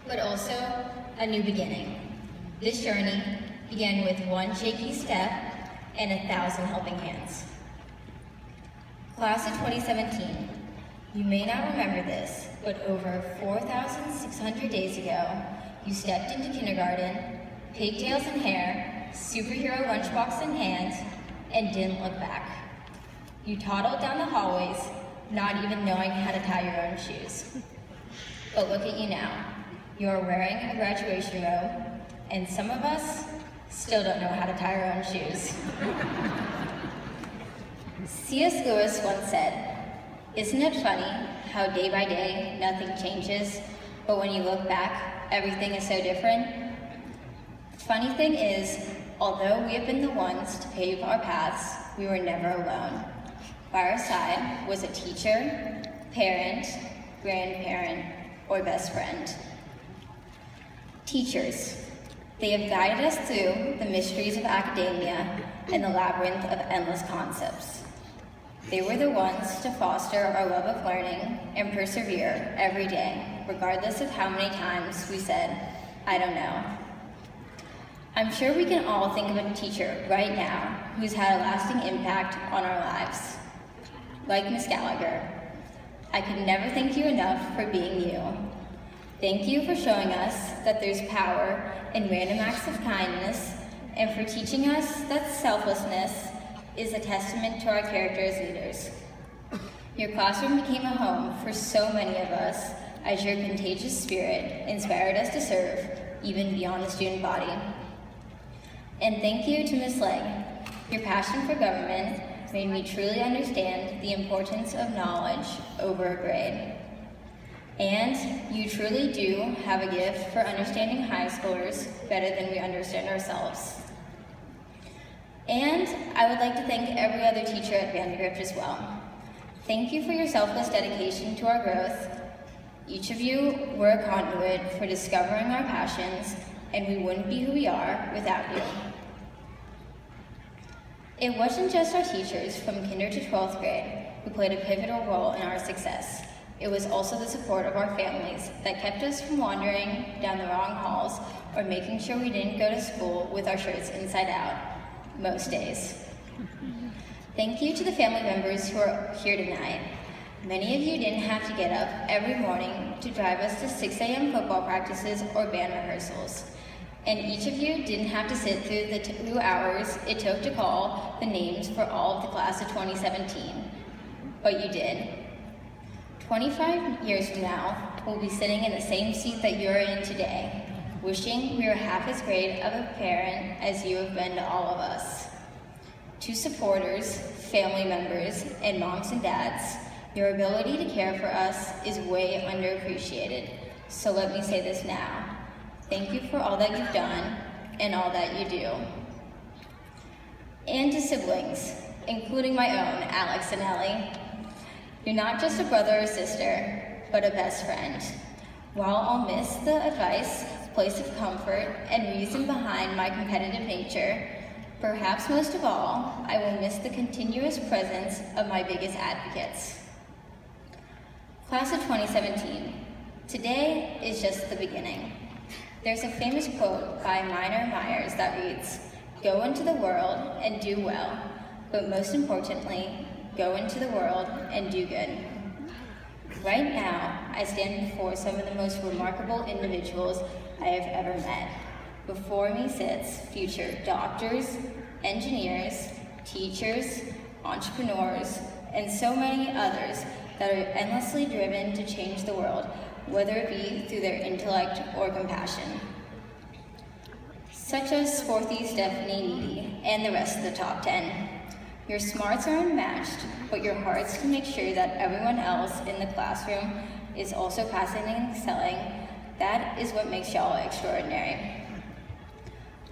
but also a new beginning. This journey began with one shaky step and 1,000 helping hands. Class of 2017, you may not remember this, but over 4,600 days ago, you stepped into kindergarten, pigtails in hair, superhero lunchbox in hand, and didn't look back. You toddled down the hallways, not even knowing how to tie your own shoes. But look at you now. You are wearing a graduation robe, and some of us still don't know how to tie our own shoes. C.S. Lewis once said, "Isn't it funny how day by day nothing changes, but when you look back, everything is so different?" The funny thing is, although we have been the ones to pave our paths, we were never alone. By our side was a teacher, parent, grandparent, or best friend. Teachers. They have guided us through the mysteries of academia and the labyrinth of endless concepts. They were the ones to foster our love of learning and persevere every day, regardless of how many times we said, "I don't know." I'm sure we can all think of a teacher right now who's had a lasting impact on our lives. Like Miss Gallagher, I could never thank you enough for being you. Thank you for showing us that there's power in random acts of kindness, and for teaching us that selflessness is a testament to our character as leaders. Your classroom became a home for so many of us, as your contagious spirit inspired us to serve, even beyond the student body. And thank you to Ms. Legg. Your passion for government made me truly understand the importance of knowledge over a grade. And you truly do have a gift for understanding high schoolers better than we understand ourselves. And I would like to thank every other teacher at Vandergrift as well. Thank you for your selfless dedication to our growth. Each of you were a conduit for discovering our passions, and we wouldn't be who we are without you. It wasn't just our teachers from kinder to 12th grade who played a pivotal role in our success. It was also the support of our families that kept us from wandering down the wrong halls or making sure we didn't go to school with our shirts inside out, most days. Thank you to the family members who are here tonight. Many of you didn't have to get up every morning to drive us to 6 a.m. football practices or band rehearsals. And each of you didn't have to sit through the 2 hours it took to call the names for all of the class of 2017. But you did. 25 years from now, we'll be sitting in the same seat that you're in today, wishing we were half as great of a parent as you have been to all of us. To supporters, family members, and moms and dads, your ability to care for us is way underappreciated. So let me say this now. Thank you for all that you've done and all that you do. And to siblings, including my own, Alex and Ellie. You're not just a brother or sister, but a best friend. While I'll miss the advice, place of comfort, and reason behind my competitive nature, perhaps most of all, I will miss the continuous presence of my biggest advocates. Class of 2017. Today is just the beginning. There's a famous quote by Minor Myers that reads, "Go into the world and do well, but most importantly, go into the world and do good." Right now, I stand before some of the most remarkable individuals I have ever met. Before me sits future doctors, engineers, teachers, entrepreneurs, and so many others that are endlessly driven to change the world, whether it be through their intellect or compassion. Such as Sporty Stephanie Needy and the rest of the top 10. Your smarts are unmatched, but your hearts can make sure that everyone else in the classroom is also passing and excelling. That is what makes y'all extraordinary.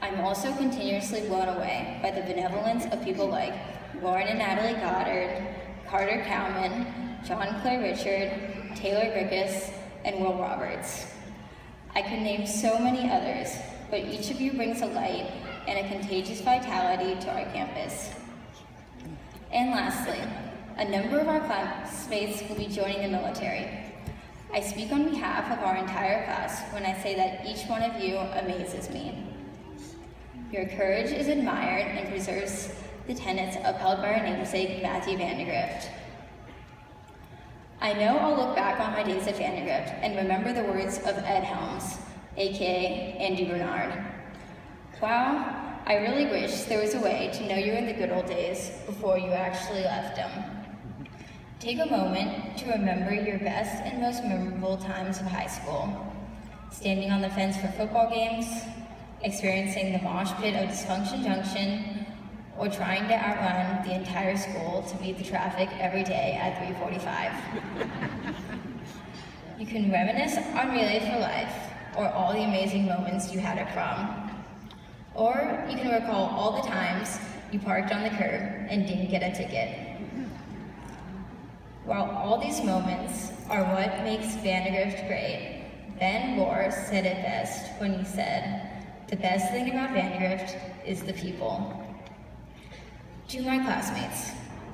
I'm also continuously blown away by the benevolence of people like Lauren and Natalie Goddard, Carter Cowman, John Clay Richard, Taylor Grickus, and Will Roberts. I could name so many others, but each of you brings a light and a contagious vitality to our campus. And lastly, a number of our classmates will be joining the military. I speak on behalf of our entire class when I say that each one of you amazes me. Your courage is admired and preserves the tenets upheld by our namesake, Matthew Vandergrift. I know I'll look back on my days at Vandergrift and remember the words of Ed Helms, aka Andy Bernard. Wow, I really wish there was a way to know you in the good old days before you actually left them. Take a moment to remember your best and most memorable times of high school. Standing on the fence for football games, experiencing the mosh pit of Dysfunction Junction, or trying to outrun the entire school to beat the traffic every day at 3:45. You can reminisce on Relay for Life, or all the amazing moments you had at prom. Or you can recall all the times you parked on the curb and didn't get a ticket. While all these moments are what makes Vandergrift great, Ben Moore said it best when he said, "The best thing about Vandergrift is the people." To my classmates,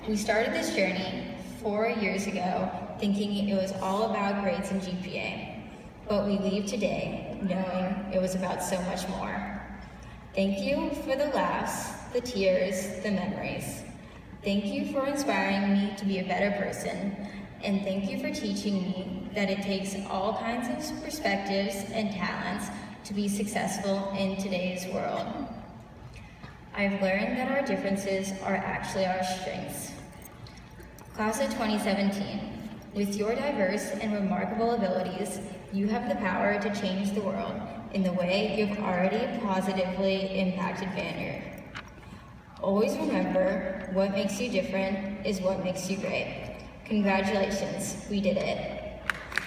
we started this journey 4 years ago thinking it was all about grades and GPA, but we leave today knowing it was about so much more. Thank you for the laughs, the tears, the memories. Thank you for inspiring me to be a better person, and thank you for teaching me that it takes all kinds of perspectives and talents to be successful in today's world. I've learned that our differences are actually our strengths. Class of 2017, with your diverse and remarkable abilities, you have the power to change the world in the way you've already positively impacted Vandergrift. Always remember, what makes you different is what makes you great. Congratulations, we did it.